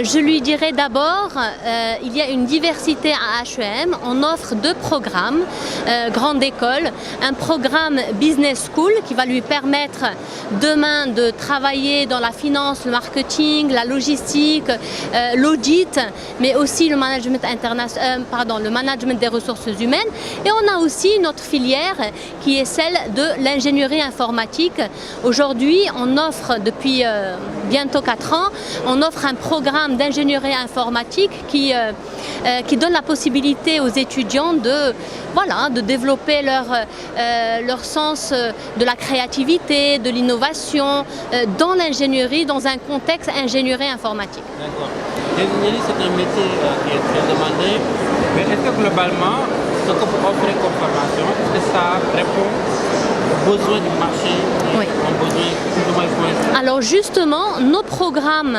Je lui dirais d'abord, il y a une diversité à HEM. On offre 2 programmes, grande école, un programme Business School qui va lui permettre demain de travailler dans la finance, le marketing, la logistique, l'audit, mais aussi le management le management des ressources humaines. Et on a aussi notre filière qui est celle de l'ingénierie informatique. Aujourd'hui, on offre depuis bientôt 4 ans, on offre un programme d'ingénierie informatique qui donne la possibilité aux étudiants de développer leur sens de la créativité, de l'innovation dans l'ingénierie, dans un contexte ingénierie informatique. D'accord. L'ingénierie, c'est un métier qui est très demandé, mais est-ce que globalement, ce que vous offrez comme formation, est-ce que ça répond aux besoins du marché, Oui. aux besoins plus ou moins pointus? Alors justement, nos programmes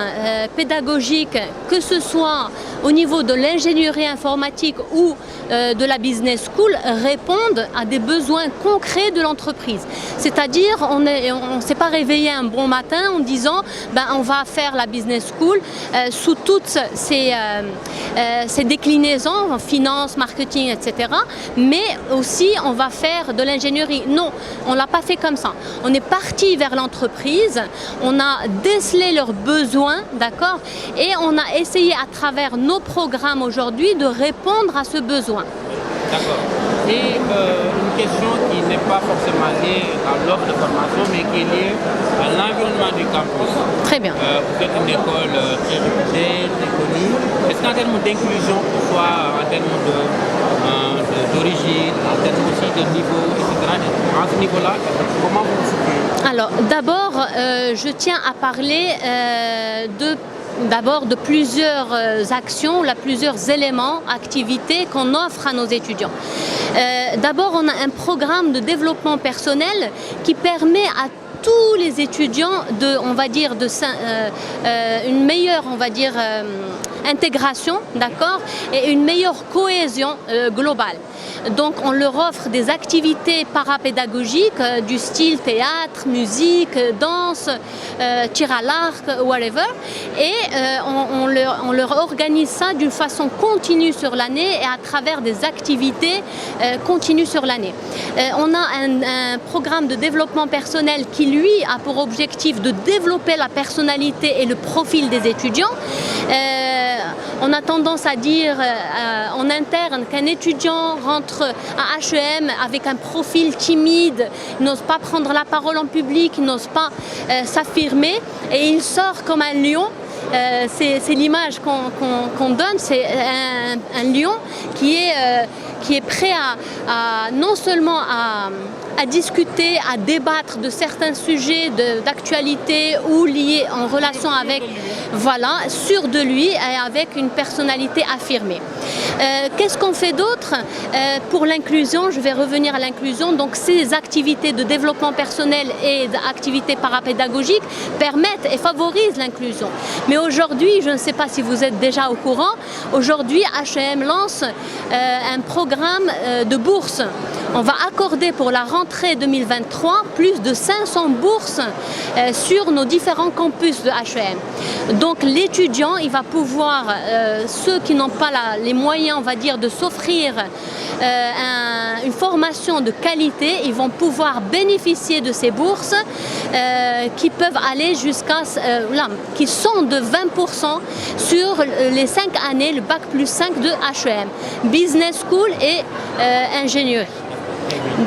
pédagogiques, que ce soit au niveau de l'ingénierie informatique ou de la business school, répondent à des besoins concrets de l'entreprise. C'est-à-dire, on ne s'est pas réveillé un bon matin en disant on va faire la business school sous toutes ces déclinaisons, finance, marketing, etc. Mais aussi, on va faire de l'ingénierie. Non, on ne l'a pas fait comme ça. On est parti vers l'entreprise, on a décelé leurs besoins, d'accord, et on a essayé à travers nos programmes aujourd'hui de répondre à ce besoin. D'accord. Et une question qui n'est pas forcément liée à l'offre de formation, mais qui est liée à l'environnement du campus. Très bien. Vous êtes une école très réputée, très connue. Est-ce qu'en termes d'inclusion, que ce soit en termes d'origine, en termes aussi de niveau, etc., à ce niveau-là, comment vous vous situez? Alors d'abord, je tiens à parler de plusieurs actions, plusieurs éléments, activités qu'on offre à nos étudiants. D'abord, on a un programme de développement personnel qui permet à tous les étudiants une meilleure, intégration, d'accord, et une meilleure cohésion globale. Donc on leur offre des activités parapédagogiques du style théâtre, musique, danse, tir à l'arc, whatever, et on leur organise ça d'une façon continue sur l'année et à travers des activités continues sur l'année. On a un programme de développement personnel qui lui a pour objectif de développer la personnalité et le profil des étudiants. On a tendance à dire en interne qu'un étudiant rentre à HEM avec un profil timide, n'ose pas prendre la parole en public, n'ose pas s'affirmer et il sort comme un lion. C'est l'image qu'on donne, c'est un lion qui est prêt à non seulement à discuter, à débattre de certains sujets d'actualité ou liés en relation avec, sûr de lui et avec une personnalité affirmée. Qu'est-ce qu'on fait d'autre pour l'inclusion? Je vais revenir à l'inclusion. Donc ces activités de développement personnel et d'activités parapédagogiques permettent et favorisent l'inclusion. Mais aujourd'hui, je ne sais pas si vous êtes déjà au courant, aujourd'hui HEM lance un programme de bourse. On va accorder pour la rentrée 2023 plus de 500 bourses sur nos différents campus de HEM. Donc l'étudiant, il va pouvoir, ceux qui n'ont pas les moyens, on va dire, de s'offrir une formation de qualité, ils vont pouvoir bénéficier de ces bourses qui peuvent aller qui sont de 20% sur les 5 années, le bac plus 5 de HEM, Business School et ingénierie.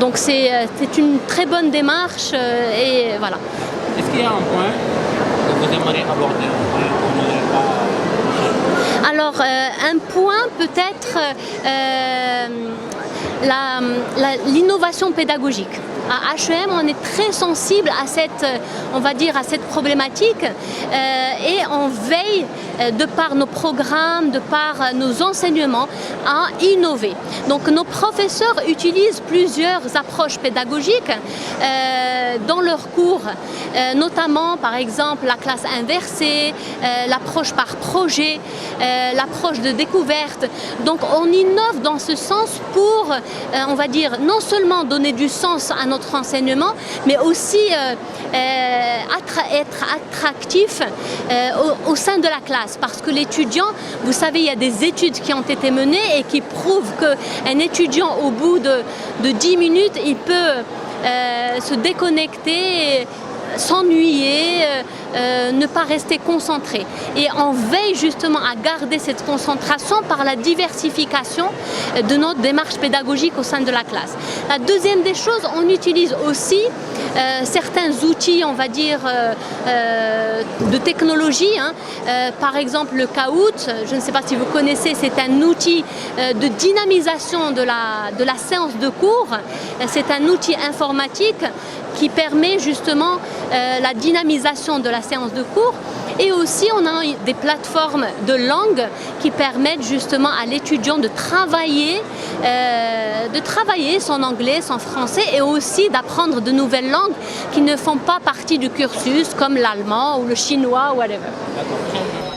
Donc c'est une très bonne démarche et voilà. Est-ce qu'il y a un point que vous aimeriez aborder? Alors un point peut-être l'innovation pédagogique. À HEM, on est très sensible à cette problématique et on veille de par nos programmes, de par nos enseignements à innover. Donc nos professeurs utilisent plusieurs approches pédagogiques dans leurs cours, notamment par exemple la classe inversée, l'approche par projet, l'approche de découverte. Donc on innove dans ce sens pour, on va dire, non seulement donner du sens à notre notre enseignement, mais aussi être attractif au sein de la classe. Parce que l'étudiant, vous savez, il y a des études qui ont été menées et qui prouvent qu'un étudiant, au bout de 10 minutes, il peut se déconnecter, s'ennuyer, ne pas rester concentré. Et on veille justement à garder cette concentration par la diversification de notre démarche pédagogique au sein de la classe. La deuxième des choses, on utilise aussi certains outils, on va dire, de technologie. Par exemple, le Kahoot, je ne sais pas si vous connaissez, c'est un outil de dynamisation de la séance de cours. C'est un outil informatique qui permet justement la dynamisation de la séance de cours. Et aussi, on a des plateformes de langue qui permettent justement à l'étudiant de travailler son anglais, son français, et aussi d'apprendre de nouvelles langues qui ne font pas partie du cursus, comme l'allemand ou le chinois, whatever. D'accord.